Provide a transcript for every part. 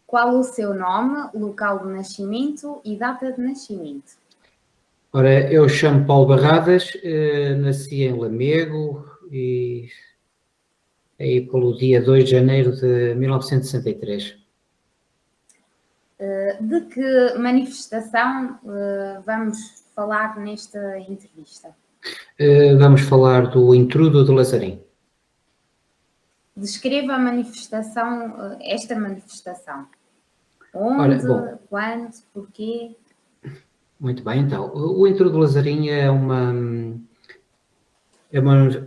Qual o seu nome, local de nascimento e data de nascimento? Ora, eu chamo Paulo Barradas, nasci em Lamego e aí pelo dia 2 de janeiro de 1963. De que manifestação vamos falar nesta entrevista? Vamos falar do intrudo de Lazarim. Descreva a manifestação, esta manifestação. Onde, Ora, bom, quando, porquê? muito bem, então. O intrudo de Lazarim é uma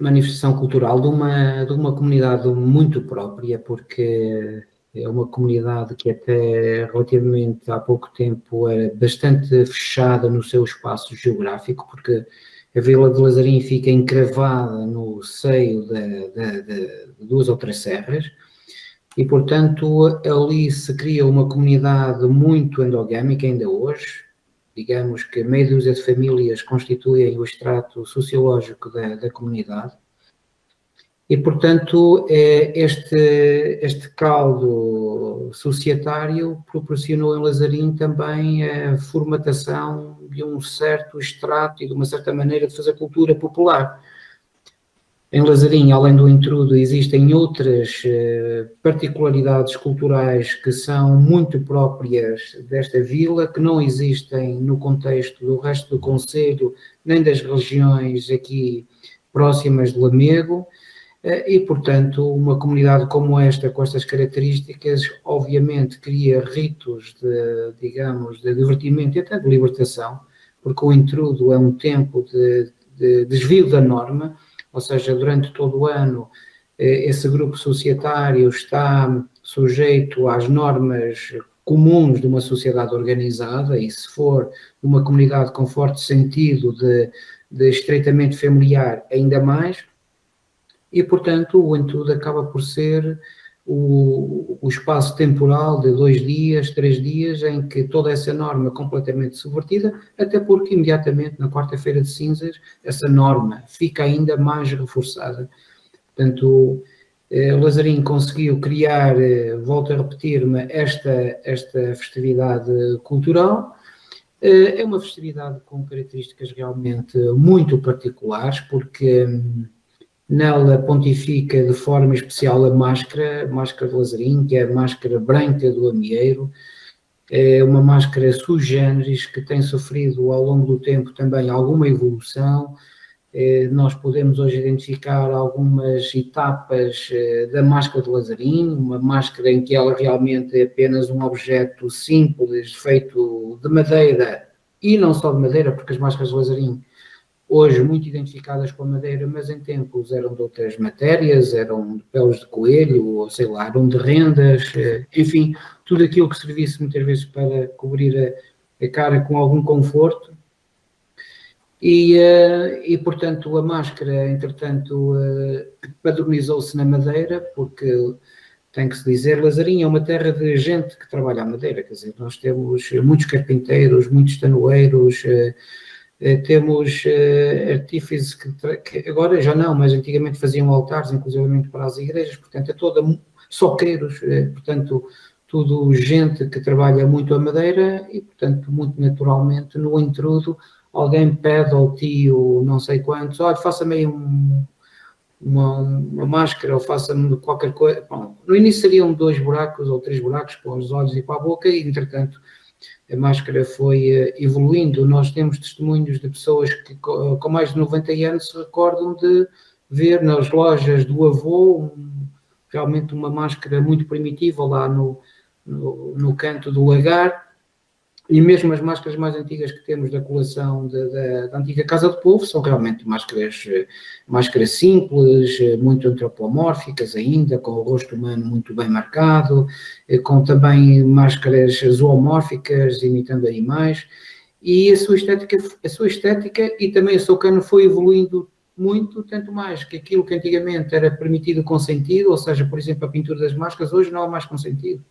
manifestação cultural de uma comunidade muito própria, porque é uma comunidade que até relativamente há pouco tempo era bastante fechada no seu espaço geográfico, porque a Vila de Lazarim fica encravada no seio de duas ou três serras, e portanto ali se cria uma comunidade muito endogâmica ainda hoje. Digamos que meia dúzia de famílias constituem o extrato sociológico da comunidade. E, portanto, este caldo societário proporcionou em Lazarim também a formatação de um certo extrato e de uma certa maneira de fazer cultura popular. Em Lazarim, além do intrudo, existem outras particularidades culturais que são muito próprias desta vila, que não existem no contexto do resto do concelho, nem das regiões aqui próximas de Lamego, e, portanto, uma comunidade como esta, com estas características, obviamente cria ritos de, digamos, de divertimento e até de libertação, porque o intrudo é um tempo de desvio da norma, ou seja, durante todo o ano esse grupo societário está sujeito às normas comuns de uma sociedade organizada, e se for uma comunidade com forte sentido de estreitamento familiar, ainda mais, e portanto o intrudo acaba por ser o espaço temporal de 2 dias, 3 dias, em que toda essa norma é completamente subvertida, até porque imediatamente na quarta-feira de cinzas essa norma fica ainda mais reforçada. Portanto, Lazarim conseguiu criar, volto a repetir-me, esta festividade cultural. É uma festividade com características realmente muito particulares, porque nela pontifica de forma especial a máscara de Lazarim, que é a máscara branca do Amieiro. É uma máscara sui generis que tem sofrido ao longo do tempo também alguma evolução. Nós podemos hoje identificar algumas etapas da máscara de Lazarim, uma máscara em que ela realmente é apenas um objeto simples, feito de madeira, e não só de madeira, porque as máscaras de Lazarim hoje muito identificadas com a madeira, mas em tempos eram de outras matérias, eram de peles de coelho, ou sei lá, eram de rendas, enfim, tudo aquilo que servisse muitas vezes para cobrir a cara com algum conforto. E portanto, a máscara, entretanto, padronizou-se na madeira, porque tem que se dizer, Lazarim é uma terra de gente que trabalha a madeira, quer dizer, nós temos muitos carpinteiros, muitos tanoeiros, temos artífices que agora já não, mas antigamente faziam altares, inclusivamente para as igrejas, portanto é toda soqueiros, portanto tudo gente que trabalha muito a madeira e, portanto, muito naturalmente no intrudo alguém pede ao tio não sei quantos, olha, faça-me aí uma máscara ou faça-me qualquer coisa. Bom, no início seriam 2 buracos ou 3 buracos para os olhos e para a boca e, entretanto, a máscara foi evoluindo. Nós temos testemunhos de pessoas que com mais de 90 anos se recordam de ver nas lojas do avô realmente uma máscara muito primitiva lá no canto do lagar, e mesmo as máscaras mais antigas que temos da coleção da antiga Casa do Povo são realmente máscaras simples, muito antropomórficas ainda, com o rosto humano muito bem marcado, com também máscaras zoomórficas, imitando animais, e a sua estética e também o seu cano foi evoluindo muito, tanto mais que aquilo que antigamente era permitido com sentido, ou seja, por exemplo, a pintura das máscaras, hoje não há mais com sentido.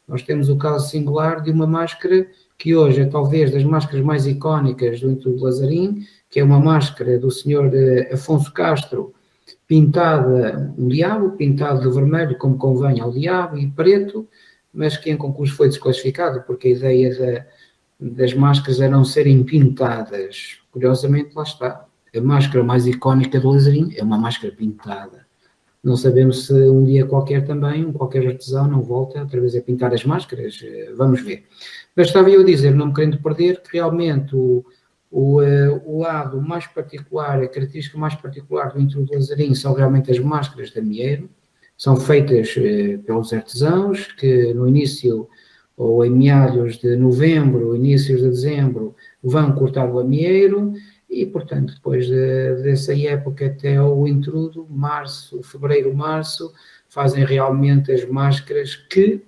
Nós temos o caso singular de uma máscara que hoje é talvez das máscaras mais icónicas do intrudo de Lazarim, que é uma máscara do senhor Afonso Castro, pintada um diabo, pintado de vermelho como convém ao diabo, e preto, mas que em concurso foi desclassificado, porque a ideia das máscaras era não serem pintadas. Curiosamente, lá está. A máscara mais icónica do Lazarim é uma máscara pintada. Não sabemos se um dia qualquer também, qualquer artesão não volta outra vez a pintar as máscaras. Vamos ver. Mas estava eu a dizer, não me querendo perder, que realmente o lado mais particular, a característica mais particular do intrudo Lazarim são realmente as máscaras de amieiro. São feitas pelos artesãos que no início ou em meados de novembro, inícios de dezembro, vão cortar o amieiro e, portanto, depois dessa época até ao intrudo, março, fevereiro, março, fazem realmente as máscaras que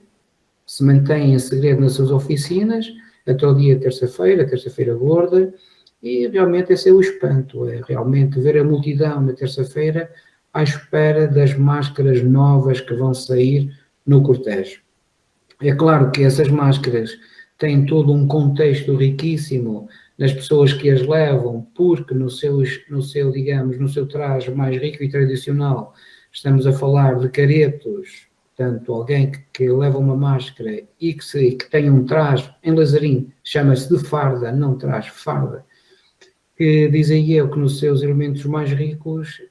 se mantêm em segredo nas suas oficinas até o dia terça-feira gorda, e realmente esse é o espanto, é realmente ver a multidão na terça-feira à espera das máscaras novas que vão sair no cortejo. É claro que essas máscaras têm todo um contexto riquíssimo nas pessoas que as levam, porque no seu traje mais rico e tradicional, estamos a falar de caretos, portanto, alguém que leva uma máscara e que tem um traje, em Lazarim chama-se de farda, não traje, farda, que dizem eu que nos seus elementos mais ricos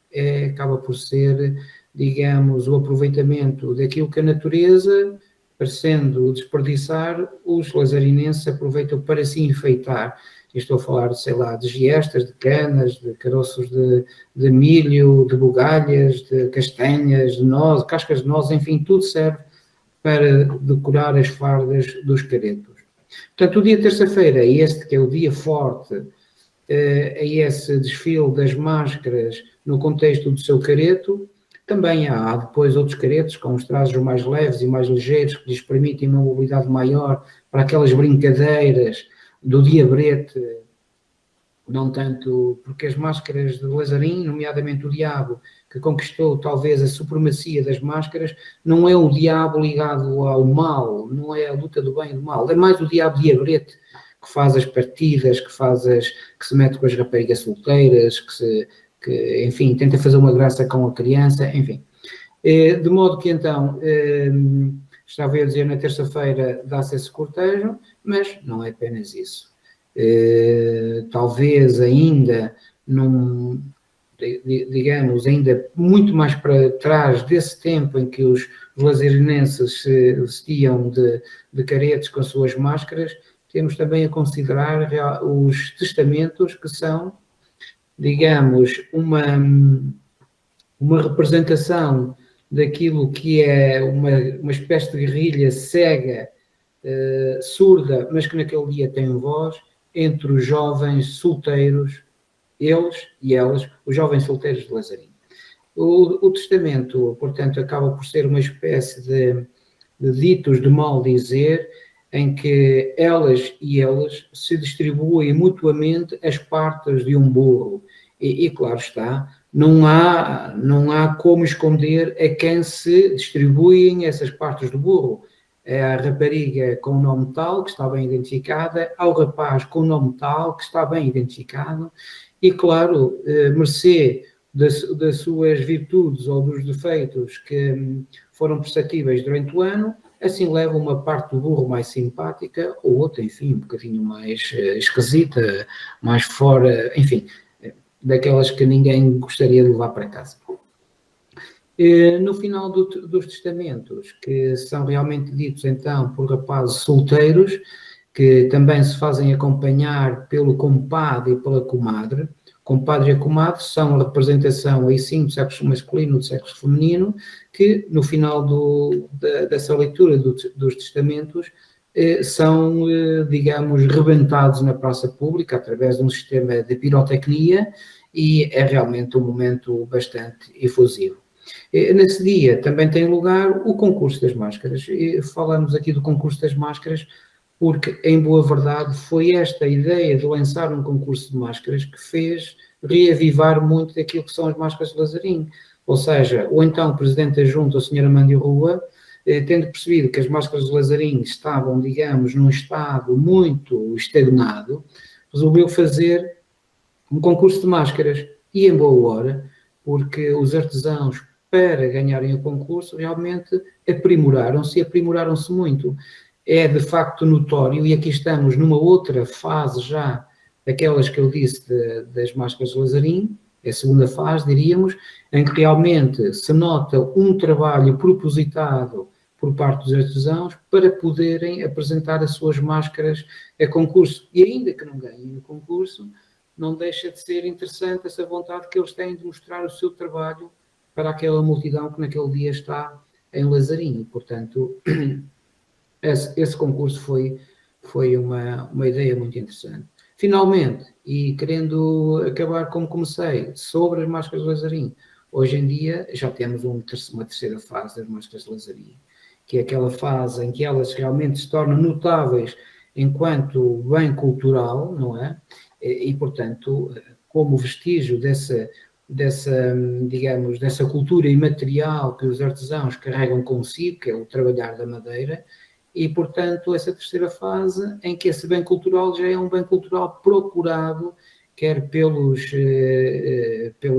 acaba por ser, digamos, o aproveitamento daquilo que a natureza, parecendo desperdiçar, os lazarinenses aproveitam para se enfeitar. Estou a falar, sei lá, de giestas, de canas, de caroços de milho, de bugalhas, de castanhas, de noz, cascas de noz, enfim, tudo serve para decorar as fardas dos caretos. Portanto, o dia terça-feira, este que é o dia forte, a esse desfile das máscaras no contexto do seu careto. Também há depois outros caretos com os trajes mais leves e mais ligeiros que lhes permitem uma mobilidade maior para aquelas brincadeiras do diabrete, não tanto porque as máscaras de Lazarim, nomeadamente o diabo, que conquistou talvez a supremacia das máscaras, não é o diabo ligado ao mal, não é a luta do bem e do mal, é mais o diabo diabrete, que faz as partidas, que se mete com as raparigas solteiras, que, enfim, tenta fazer uma graça com a criança, enfim. De modo que então, estava a dizer, na terça-feira dá-se esse cortejo, mas não é apenas isso. Talvez ainda, digamos, ainda muito mais para trás desse tempo em que os lazarinenses se vestiam de caretos com as suas máscaras, temos também a considerar os testamentos, que são, digamos, uma representação daquilo que é uma espécie de guerrilha cega, surda, mas que naquele dia tem voz, entre os jovens solteiros, eles e elas, os jovens solteiros de Lazarim. O testamento, portanto, acaba por ser uma espécie de ditos de mal dizer, em que elas e eles se distribuem mutuamente as partes de um burro. E claro está, não há como esconder a quem se distribuem essas partes do burro. É a rapariga com o nome tal, que está bem identificada, ao rapaz com o nome tal, que está bem identificado, e claro, mercê das suas virtudes ou dos defeitos que foram perceptíveis durante o ano, assim leva uma parte do burro mais simpática, ou outra, enfim, um bocadinho mais esquisita, mais fora, enfim, daquelas que ninguém gostaria de levar para casa. No final dos testamentos, que são realmente ditos então por rapazes solteiros, que também se fazem acompanhar pelo compadre e pela comadre. Compadre e comadre são a representação, aí sim, do sexo masculino e do sexo feminino, que no final dessa leitura dos testamentos são, digamos, rebentados na praça pública através de um sistema de pirotecnia, e é realmente um momento bastante efusivo. Nesse dia também tem lugar o concurso das máscaras. Falamos aqui do concurso das máscaras porque, em boa verdade, foi esta ideia de lançar um concurso de máscaras que fez reavivar muito daquilo que são as máscaras de Lazarim. Ou seja, o então Presidente da Junta, o Sr. Amândio Rua, tendo percebido que as máscaras de Lazarim estavam, digamos, num estado muito estagnado, resolveu fazer um concurso de máscaras. E em boa hora, porque os artesãos para ganharem o concurso, realmente aprimoraram-se muito. É de facto notório, e aqui estamos numa outra fase já, daquelas que eu disse das máscaras de Lazarim, é a segunda fase, diríamos, em que realmente se nota um trabalho propositado por parte dos artesãos para poderem apresentar as suas máscaras a concurso. E ainda que não ganhem o concurso, não deixa de ser interessante essa vontade que eles têm de mostrar o seu trabalho para aquela multidão que naquele dia está em Lazarim. Portanto, esse concurso foi uma ideia muito interessante. Finalmente, e querendo acabar como comecei, sobre as máscaras de Lazarim, hoje em dia já temos uma terceira fase das máscaras de Lazarim, que é aquela fase em que elas realmente se tornam notáveis enquanto bem cultural, não é? E portanto, como vestígio dessa cultura imaterial que os artesãos carregam consigo, que é o trabalhar da madeira, e, portanto, essa terceira fase em que esse bem cultural já é um bem cultural procurado, quer pelos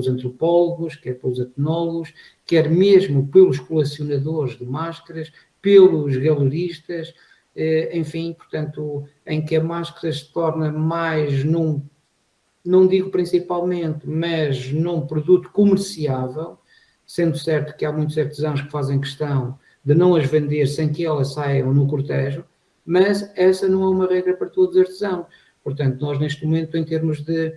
antropólogos, quer pelos etnólogos, quer mesmo pelos colecionadores de máscaras, pelos galeristas, enfim, portanto, em que a máscara se torna mais não digo principalmente, mas num produto comerciável, sendo certo que há muitos artesãos que fazem questão de não as vender sem que elas saiam no cortejo, mas essa não é uma regra para todos os artesãos. Portanto, nós neste momento, em termos de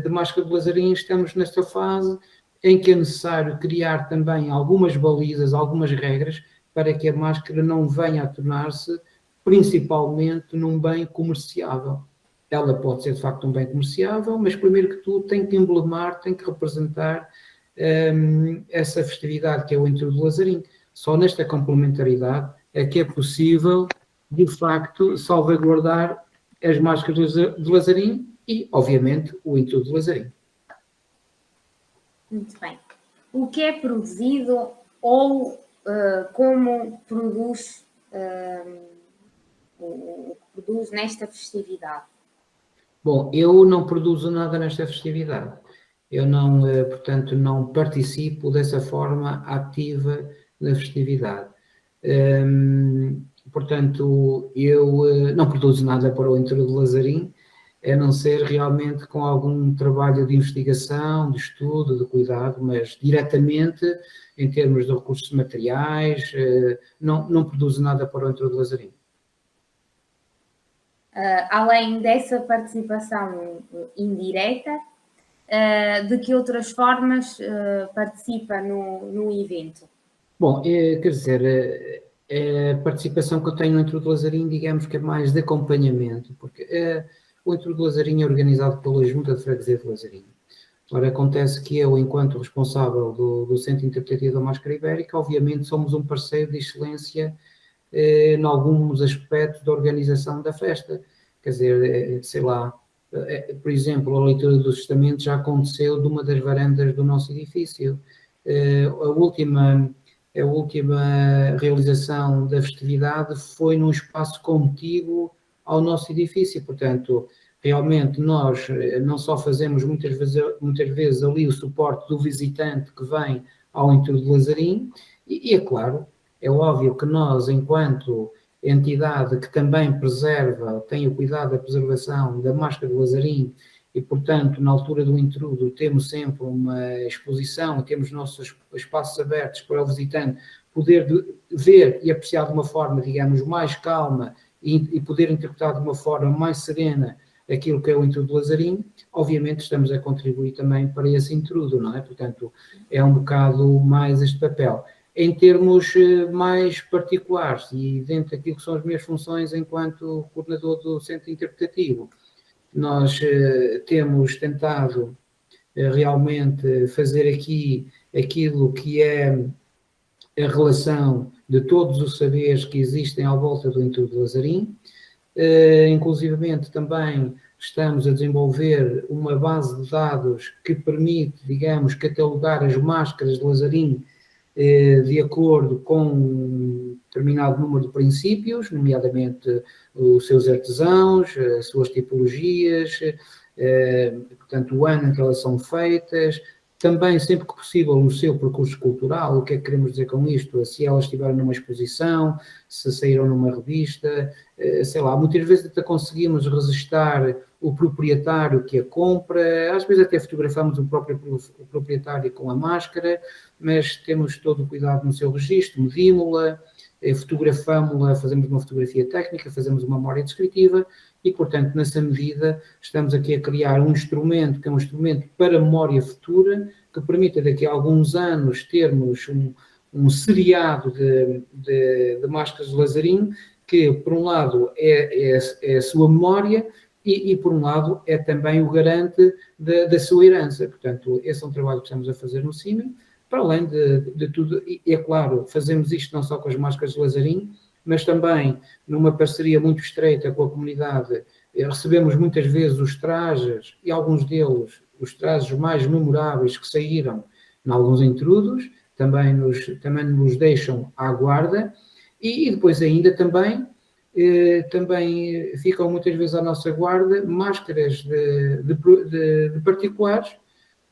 máscara de Lazarim, estamos nesta fase em que é necessário criar também algumas balizas, algumas regras, para que a máscara não venha a tornar-se principalmente num bem comerciável. Ela pode ser de facto um bem comerciável, mas primeiro que tudo tem que emblemar, tem que representar essa festividade que é o Entrodo de Lazarim. Só nesta complementaridade é que é possível, de facto, salvaguardar as máscaras de Lazarim e, obviamente, o Entrodo de Lazarim. Muito bem. O que é produzido ou como produz o que produz nesta festividade? Bom, eu não produzo nada nesta festividade. Eu não, portanto, não participo dessa forma ativa na festividade. Portanto, eu não produzo nada para o Entrodo de Lazarim, a não ser realmente com algum trabalho de investigação, de estudo, de cuidado, mas diretamente, em termos de recursos materiais, não produzo nada para o Entrodo de Lazarim. Além dessa participação indireta, de que outras formas participa no evento? Bom, quer dizer, a participação que eu tenho no Entrodo de Lazarim, digamos que é mais de acompanhamento, porque o Entrodo de Lazarim é organizado pela Junta de Freguesia de Lazarim. Ora, acontece que eu, enquanto responsável do Centro Interpretativo da Máscara Ibérica, obviamente somos um parceiro de excelência em alguns aspectos da organização da festa. Quer dizer, sei lá, por exemplo, a leitura dos testamentos já aconteceu de uma das varandas do nosso edifício. A última realização da festividade foi num espaço contíguo ao nosso edifício, portanto, realmente nós não só fazemos muitas vezes ali o suporte do visitante que vem ao Entrodo de Lazarim, e é claro, é óbvio que nós, enquanto entidade que também preserva, tem o cuidado da preservação da máscara de Lazarim, e, portanto, na altura do Entrodo temos sempre uma exposição, temos nossos espaços abertos para o visitante poder ver e apreciar de uma forma, digamos, mais calma e poder interpretar de uma forma mais serena aquilo que é o Entrodo de Lazarim. Obviamente estamos a contribuir também para esse Entrodo, não é? Portanto, é um bocado mais este papel. Em termos mais particulares e dentro daquilo que são as minhas funções enquanto coordenador do Centro Interpretativo, nós temos tentado realmente fazer aqui aquilo que é a relação de todos os saberes que existem à volta do Entrodo de Lazarim. Inclusivamente também estamos a desenvolver uma base de dados que permite, digamos, catalogar as máscaras de Lazarim de acordo com um determinado número de princípios, nomeadamente os seus artesãos, as suas tipologias, portanto o ano em que elas são feitas, também, sempre que possível, o seu percurso cultural, o que é que queremos dizer com isto? Se elas estiveram numa exposição, se saíram numa revista, sei lá, muitas vezes até conseguimos registrar o proprietário que a compra, às vezes até fotografamos o próprio proprietário com a máscara, mas temos todo o cuidado no seu registro, medimos-la, fotografamos-la, fazemos uma fotografia técnica, fazemos uma memória descritiva e, portanto, nessa medida, estamos aqui a criar um instrumento, que é um instrumento para memória futura, que permita daqui a alguns anos termos um seriado de máscaras de Lazarim, que, por um lado, é a sua memória e, por um lado, é também o garante da sua herança. Portanto, esse é um trabalho que estamos a fazer no CIMI, para além de tudo, e é claro, fazemos isto não só com as máscaras de Lazarim, mas também numa parceria muito estreita com a comunidade. Recebemos muitas vezes os trajes, e alguns deles, os trajes mais memoráveis que saíram em alguns intrudos, também nos deixam à guarda, e depois ainda também ficam muitas vezes à nossa guarda máscaras de particulares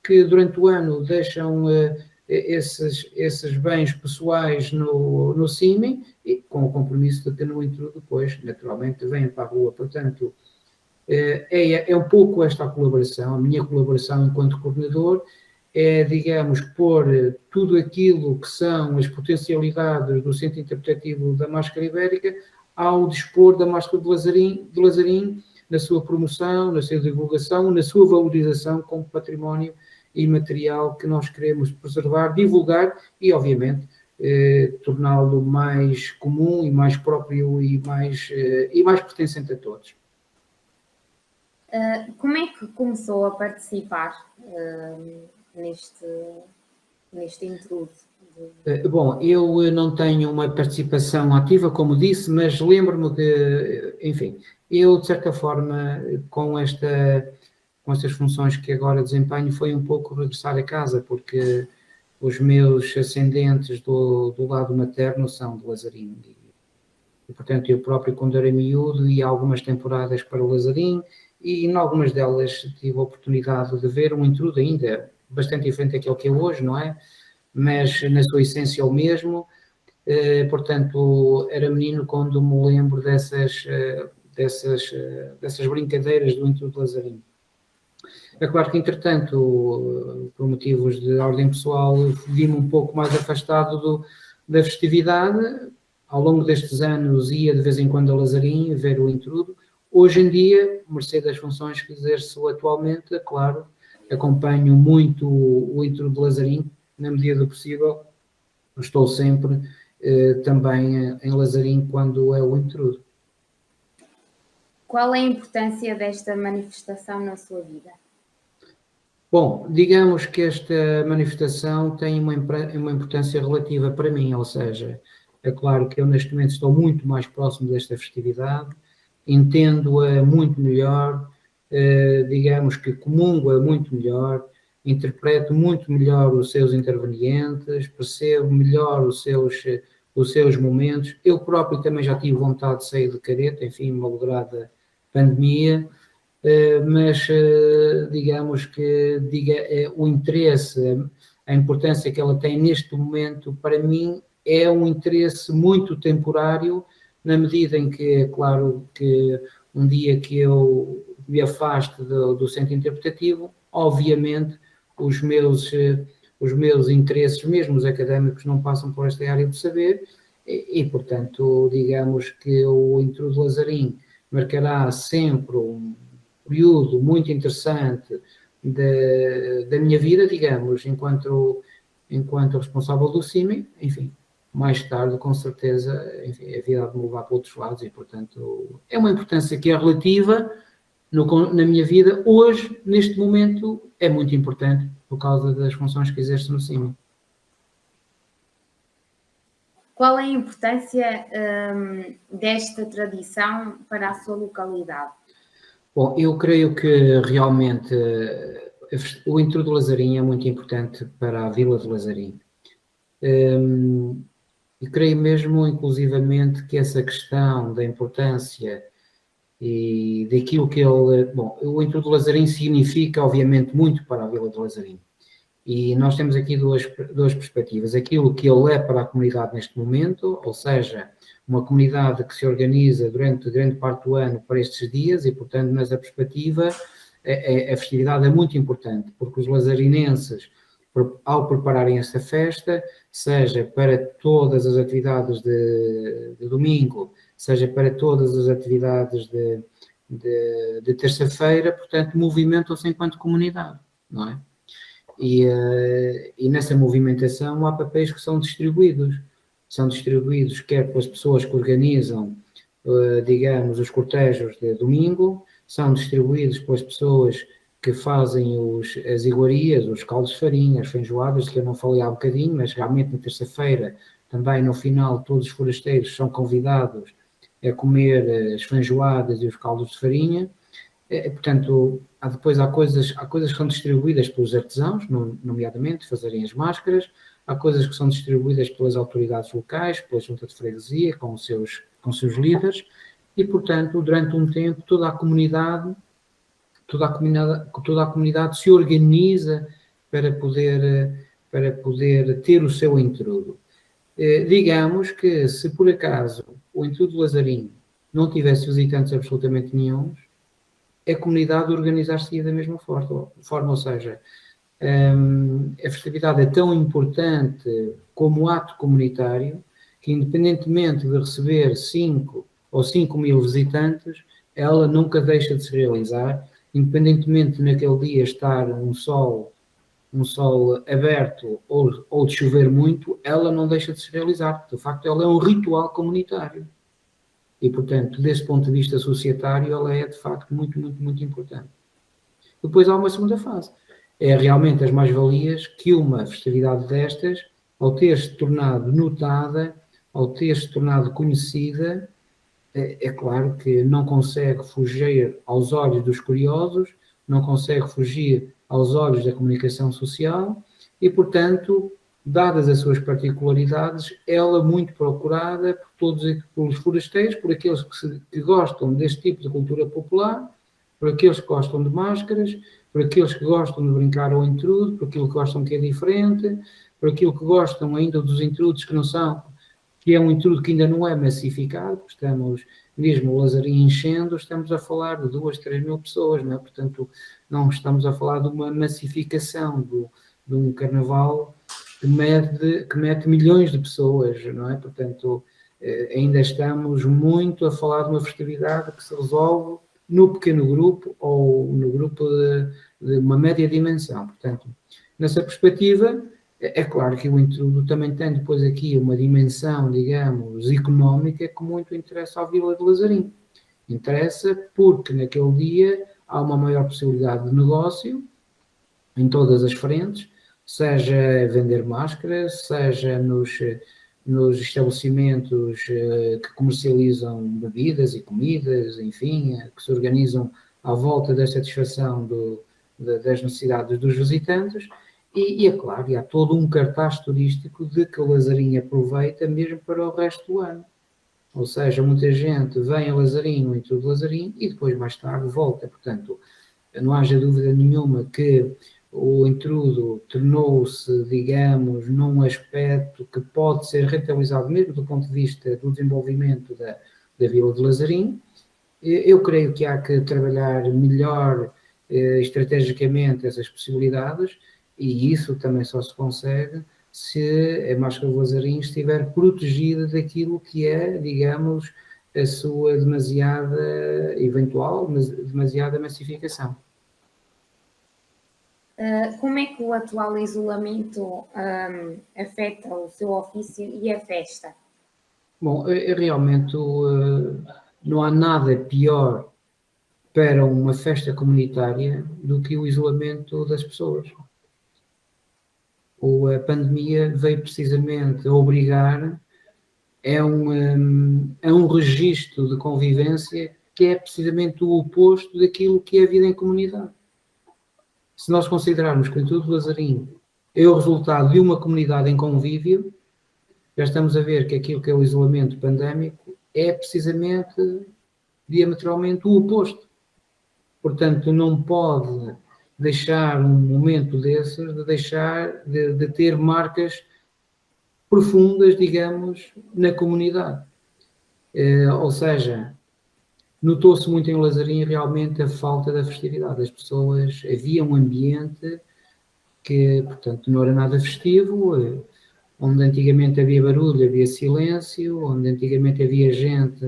que durante o ano deixam esses bens pessoais no CIMI e com o compromisso de que no intrudo depois, naturalmente, vêm para a rua. Portanto, é um pouco esta a colaboração, a minha colaboração enquanto coordenador, é, digamos, pôr tudo aquilo que são as potencialidades do Centro Interpretativo da Máscara Ibérica ao dispor da Máscara de Lazarim, na sua promoção, na sua divulgação, na sua valorização como património imaterial que nós queremos preservar, divulgar e, obviamente, torná-lo mais comum e mais próprio e mais pertencente a todos. Como é que começou a participar neste intrudo? Bom, eu não tenho uma participação ativa, como disse, mas lembro-me que, enfim, eu, de certa forma, com estas funções que agora desempenho, foi um pouco regressar a casa, porque os meus ascendentes do lado materno são de Lazarim. E, portanto, eu próprio, quando era miúdo, ia algumas temporadas para o Lazarim, e em algumas delas tive a oportunidade de ver um intrudo ainda bastante diferente daquele que é hoje, não é? Mas na sua essência é o mesmo. Portanto, era menino quando me lembro dessas brincadeiras do intrudo de Lazarim. É claro que, entretanto, por motivos de ordem pessoal, vi-me um pouco mais afastado da festividade. Ao longo destes anos ia de vez em quando a Lazarim ver o intrudo. Hoje em dia, mercê das funções que exerço atualmente, é claro, acompanho muito o intrudo de Lazarim, na medida do possível. Estou sempre também em Lazarim quando é o intrudo. Qual é a importância desta manifestação na sua vida? Bom, digamos que esta manifestação tem uma importância relativa para mim, ou seja, é claro que eu neste momento estou muito mais próximo desta festividade, entendo-a muito melhor, digamos que comungo-a muito melhor, interpreto muito melhor os seus intervenientes, percebo melhor os seus momentos. Eu próprio também já tive vontade de sair de careta, enfim, malograda pandemia, mas digamos que o interesse, a importância que ela tem neste momento, para mim, é um interesse muito temporário, na medida em que, é claro, que um dia que eu me afaste do centro interpretativo, obviamente, os meus interesses, mesmo os académicos, não passam por esta área do saber e portanto, digamos que o intrudo de Lazarim marcará sempre um período muito interessante da minha vida, digamos, enquanto responsável do CIMI. Enfim, mais tarde, com certeza, enfim, a vida há de me levar para outros lados e, portanto, é uma importância que é relativa na minha vida. Hoje, neste momento, é muito importante por causa das funções que exerço no CIMI. Qual é a importância desta tradição para a sua localidade? Bom, eu creio que realmente o intrudo de Lazarim é muito importante para a Vila de Lazarim. E creio mesmo, inclusivamente, que essa questão da importância e daquilo que ele... Bom, o intrudo de Lazarim significa, obviamente, muito para a Vila de Lazarim. E nós temos aqui duas perspectivas. Aquilo que ele é para a comunidade neste momento, ou seja, uma comunidade que se organiza durante grande parte do ano para estes dias e, portanto, nessa perspectiva, a festividade é muito importante, porque os lazarinenses, ao prepararem essa festa, seja para todas as atividades de domingo, seja para todas as atividades de terça-feira, portanto, movimentam-se enquanto comunidade, não é? E nessa movimentação há papéis que são distribuídos quer pelas pessoas que organizam, digamos, os cortejos de domingo, são distribuídos pelas pessoas que fazem as iguarias, os caldos de farinha, as feijoadas, que eu não falei há um bocadinho, mas realmente na terça-feira, também no final, todos os forasteiros são convidados a comer as feijoadas e os caldos de farinha. Portanto, há coisas que são distribuídas pelos artesãos, nomeadamente fazerem as máscaras, há coisas que são distribuídas pelas autoridades locais, pela junta de freguesia, com os seus líderes, e, portanto, durante um tempo, toda a comunidade se organiza para poder ter o seu intrudo. Digamos que, se por acaso o intrudo Lazarinho não tivesse visitantes absolutamente nenhuns, a comunidade organizar-se da mesma forma, ou seja, a festividade é tão importante como ato comunitário que, independentemente de receber 5 ou 5 mil visitantes, ela nunca deixa de se realizar, independentemente de naquele dia estar um sol aberto ou de chover muito, ela não deixa de se realizar. De facto, ela é um ritual comunitário. E, portanto, desse ponto de vista societário, ela é, de facto, muito, muito, muito importante. Depois há uma segunda fase. É realmente as mais-valias que uma festividade destas, ao ter-se tornado notada, ao ter-se tornado conhecida, é claro que não consegue fugir aos olhos dos curiosos, não consegue fugir aos olhos da comunicação social e, portanto, dadas as suas particularidades, ela é muito procurada pelos forasteiros, por aqueles que gostam deste tipo de cultura popular, por aqueles que gostam de máscaras, por aqueles que gostam de brincar ao intrudo, por aquilo que gostam que é diferente, por aquilo que gostam ainda dos intrudos que é um intrudo que ainda não é massificado, porque estamos, mesmo o Lazarinho enchendo, estamos a falar de 2, 3 mil pessoas, não é? Portanto, não estamos a falar de uma massificação de um carnaval que mete milhões de pessoas, não é? Portanto, ainda estamos muito a falar de uma festividade que se resolve no pequeno grupo ou no grupo de uma média dimensão. Portanto, nessa perspectiva, é claro que o intrudo também tem depois aqui uma dimensão, digamos, económica que muito interessa à Vila de Lazarinho. Interessa porque naquele dia há uma maior possibilidade de negócio em todas as frentes, seja vender máscaras, seja nos estabelecimentos que comercializam bebidas e comidas, enfim, que se organizam à volta da satisfação das necessidades dos visitantes, e é claro, e há todo um cartaz turístico de que o Lazarinho aproveita mesmo para o resto do ano. Ou seja, muita gente vem a Lazarinho, em tudo Lazarinho, e depois mais tarde volta. Portanto, não haja dúvida nenhuma que o intrudo tornou-se, digamos, num aspecto que pode ser rentabilizado mesmo do ponto de vista do desenvolvimento da Vila de Lazarinho. Eu creio que há que trabalhar melhor estrategicamente essas possibilidades e isso também só se consegue se a Máscara de Lazarinho estiver protegida daquilo que é, digamos, a sua demasiada massificação. Como é que o atual isolamento afeta o seu ofício e a festa? Bom, realmente não há nada pior para uma festa comunitária do que o isolamento das pessoas. A pandemia veio precisamente a obrigar a um registro de convivência que é precisamente o oposto daquilo que é a vida em comunidade. Se nós considerarmos que o Intrudo de Lazarinho é o resultado de uma comunidade em convívio, já estamos a ver que aquilo que é o isolamento pandémico é precisamente diametralmente o oposto. Portanto, não pode deixar um momento desses, de ter marcas profundas, digamos, na comunidade. Ou seja, notou-se muito em Lazarim realmente a falta da festividade. As pessoas, havia um ambiente que, portanto, não era nada festivo, onde antigamente havia barulho, havia silêncio, onde antigamente havia gente,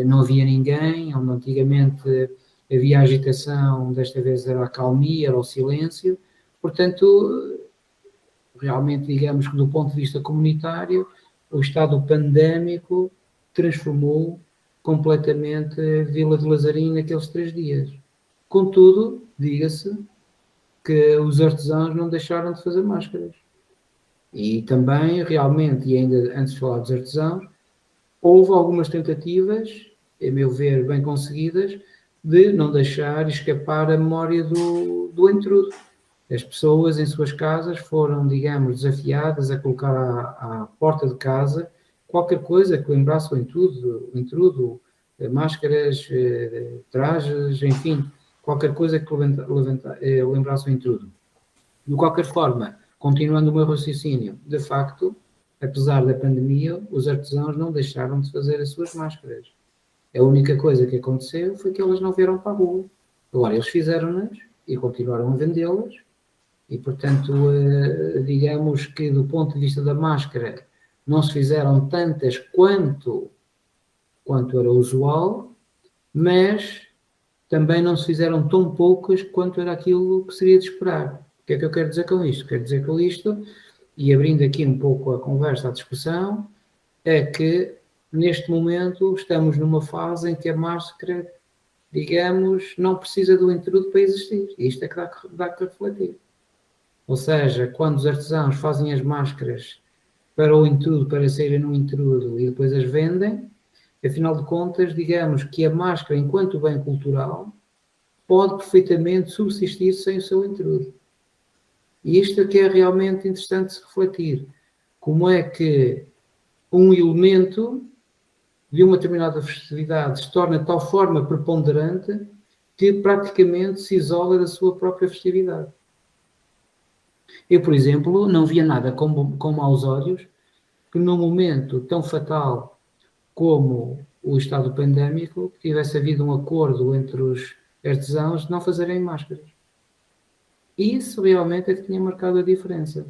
não havia ninguém, onde antigamente havia agitação, desta vez era a calmia, era o silêncio. Portanto, realmente, digamos que do ponto de vista comunitário, o estado pandémico transformou completamente a Vila de Lazarim naqueles 3 dias. Contudo, diga-se que os artesãos não deixaram de fazer máscaras. E também, realmente, e ainda antes de falar dos artesãos, houve algumas tentativas, a meu ver, bem conseguidas, de não deixar escapar a memória do intrudo. As pessoas em suas casas foram, digamos, desafiadas a colocar à porta de casa qualquer coisa que lembrasse o intrudo, máscaras, trajes, enfim, qualquer coisa que lembrasse o intrudo. De qualquer forma, continuando o meu raciocínio, de facto, apesar da pandemia, os artesãos não deixaram de fazer as suas máscaras. A única coisa que aconteceu foi que elas não vieram para a rua. Agora, eles fizeram-nas e continuaram a vendê-las. E, portanto, digamos que do ponto de vista da máscara, não se fizeram tantas quanto era usual, mas também não se fizeram tão poucas quanto era aquilo que seria de esperar. O que é que eu quero dizer com isto? Quero dizer com isto, e abrindo aqui um pouco a conversa, a discussão, é que neste momento estamos numa fase em que a máscara, digamos, não precisa do intrudo para existir. Isto é que dá que refletir. Ou seja, quando os artesãos fazem as máscaras para o intrudo, para saírem no intrudo e depois as vendem, afinal de contas, digamos que a máscara, enquanto bem cultural, pode perfeitamente subsistir sem o seu intrudo. E isto é que é realmente interessante se refletir. Como é que um elemento de uma determinada festividade se torna de tal forma preponderante que praticamente se isola da sua própria festividade. Eu, por exemplo, não via nada com maus olhos que num momento tão fatal como o estado pandémico, que tivesse havido um acordo entre os artesãos de não fazerem máscaras. E isso realmente é que tinha marcado a diferença.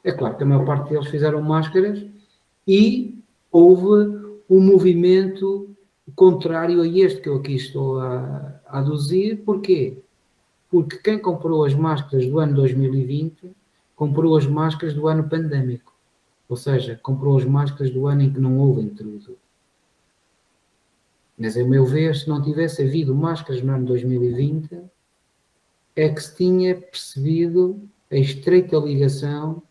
É claro que a maior parte deles fizeram máscaras e houve um movimento contrário a este que eu aqui estou a aduzir. Porquê? Porque quem comprou as máscaras do ano 2020 comprou as máscaras do ano pandémico. Ou seja, comprou as máscaras do ano em que não houve intrudo. Mas, a meu ver, se não tivesse havido máscaras no ano 2020, é que se tinha percebido a estreita ligação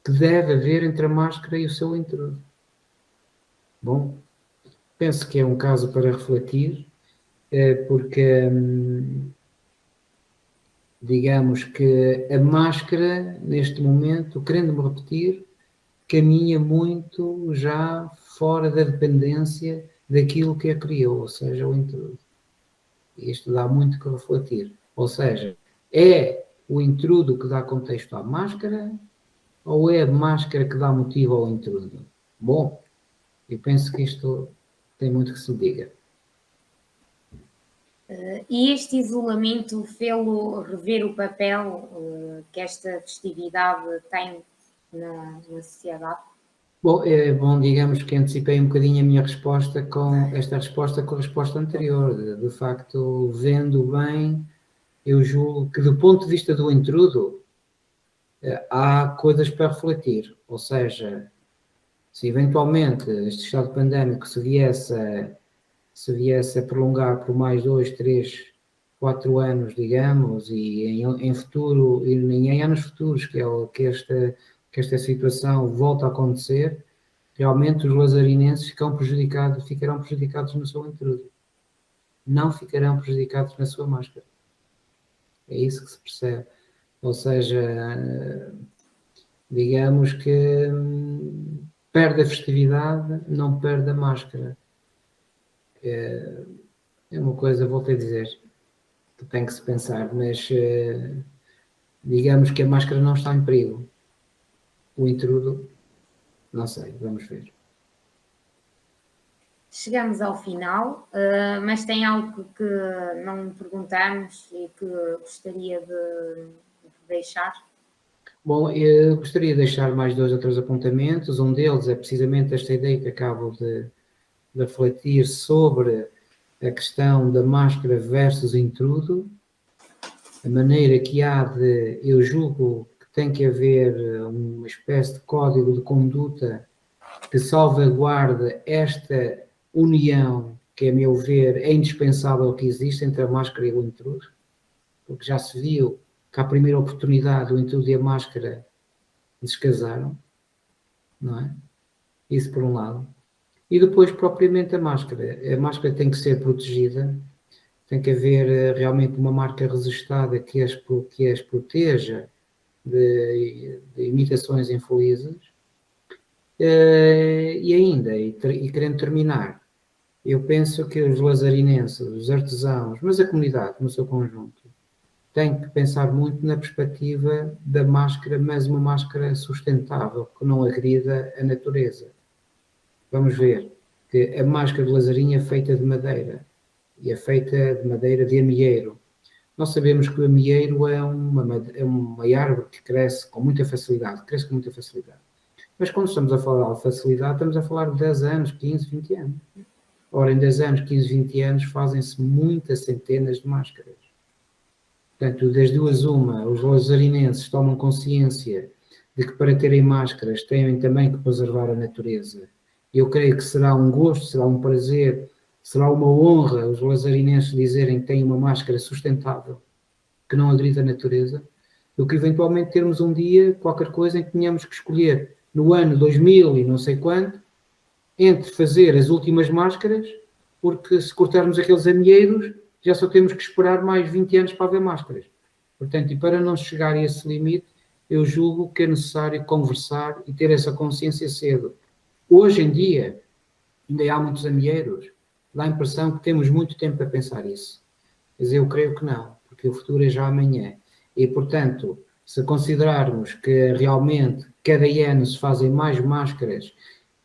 que deve haver entre a máscara e o seu intrudo. Bom, penso que é um caso para refletir, porque digamos que a máscara, neste momento, querendo-me repetir, caminha muito já fora da dependência daquilo que a criou, ou seja, o intrudo. Isto dá muito que refletir. Ou seja, é o intrudo que dá contexto à máscara ou é a máscara que dá motivo ao intrudo? Bom, eu penso que isto tem muito que se diga. E este isolamento fê-lo rever o papel que esta festividade tem na sociedade? Bom, digamos que antecipei um bocadinho a minha resposta com esta resposta com a resposta anterior. De facto, vendo bem, eu julgo que do ponto de vista do intrudo, há coisas para refletir. Ou seja, se eventualmente este estado pandémico se viesse a prolongar por mais 2, 3, 4 anos, digamos, e em futuro, e em anos futuros, que esta situação volta a acontecer, realmente os lazarinenses ficarão prejudicados no seu intrudo. Não ficarão prejudicados na sua máscara. É isso que se percebe. Ou seja, digamos que perde a festividade, não perde a máscara. É uma coisa, voltei a dizer, que tem que se pensar, mas digamos que a máscara não está em perigo. O intrudo, não sei, vamos ver. Chegamos ao final, mas tem algo que não perguntamos e que gostaria de deixar? Bom, eu gostaria de deixar mais 2 ou 3 apontamentos. Um deles é precisamente esta ideia que acabo de refletir sobre a questão da máscara versus intrudo, a maneira que há de, eu julgo que tem que haver uma espécie de código de conduta que salvaguarde esta união que, a meu ver, é indispensável que existe entre a máscara e o intrudo, porque já se viu que à primeira oportunidade o intrudo e a máscara descasaram, não é? Isso por um lado. E depois, propriamente, a máscara. A máscara tem que ser protegida, tem que haver realmente uma marca registada que as proteja de imitações infelizes. E ainda, e querendo terminar, eu penso que os lazarinenses, os artesãos, mas a comunidade no seu conjunto, tem que pensar muito na perspectiva da máscara, mas uma máscara sustentável, que não agrida a natureza. Vamos ver que a máscara de lazarinho é feita de madeira, e é feita de madeira de amieiro. Nós sabemos que o amieiro é uma árvore que cresce com muita facilidade, Mas quando estamos a falar de facilidade, estamos a falar de 10 anos, 15, 20 anos. Ora, em 10 anos, 15, 20 anos, fazem-se muitas centenas de máscaras. Portanto, das duas uma, os lazarinenses tomam consciência de que para terem máscaras têm também que preservar a natureza. Eu creio que será um gosto, será um prazer, será uma honra os lazarinenses dizerem que têm uma máscara sustentável, que não agride a natureza, do que eventualmente termos um dia qualquer coisa em que tenhamos que escolher no ano 2000 e não sei quanto, entre fazer as últimas máscaras, porque se cortarmos aqueles amieiros, já só temos que esperar mais 20 anos para haver máscaras. Portanto, e para não chegar a esse limite, eu julgo que é necessário conversar e ter essa consciência cedo. Hoje em dia, ainda há muitos amieiros, dá a impressão que temos muito tempo para pensar isso. Mas eu creio que não, porque o futuro é já amanhã. E, portanto, se considerarmos que realmente cada ano se fazem mais máscaras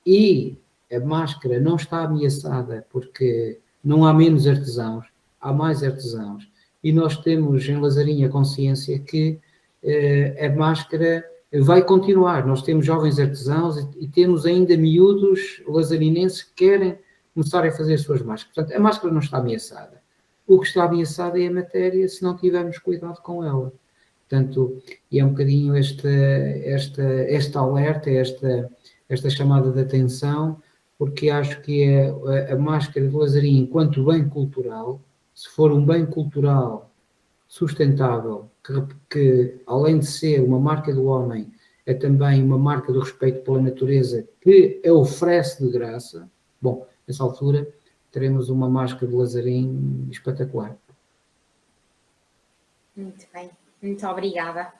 e a máscara não está ameaçada porque não há menos artesãos, há mais artesãos, e nós temos em Lazarinho a consciência que a máscara vai continuar. Nós temos jovens artesãos e temos ainda miúdos lazarinenses que querem começar a fazer as suas máscaras. Portanto, a máscara não está ameaçada. O que está ameaçado é a matéria se não tivermos cuidado com ela. Portanto, e é um bocadinho esta alerta, esta chamada de atenção, porque acho que a máscara de Lazarinho, enquanto bem cultural, se for um bem cultural sustentável, que além de ser uma marca do homem, é também uma marca do respeito pela natureza, que a oferece de graça, bom, nessa altura teremos uma máscara de Lazarinho espetacular. Muito bem, muito obrigada.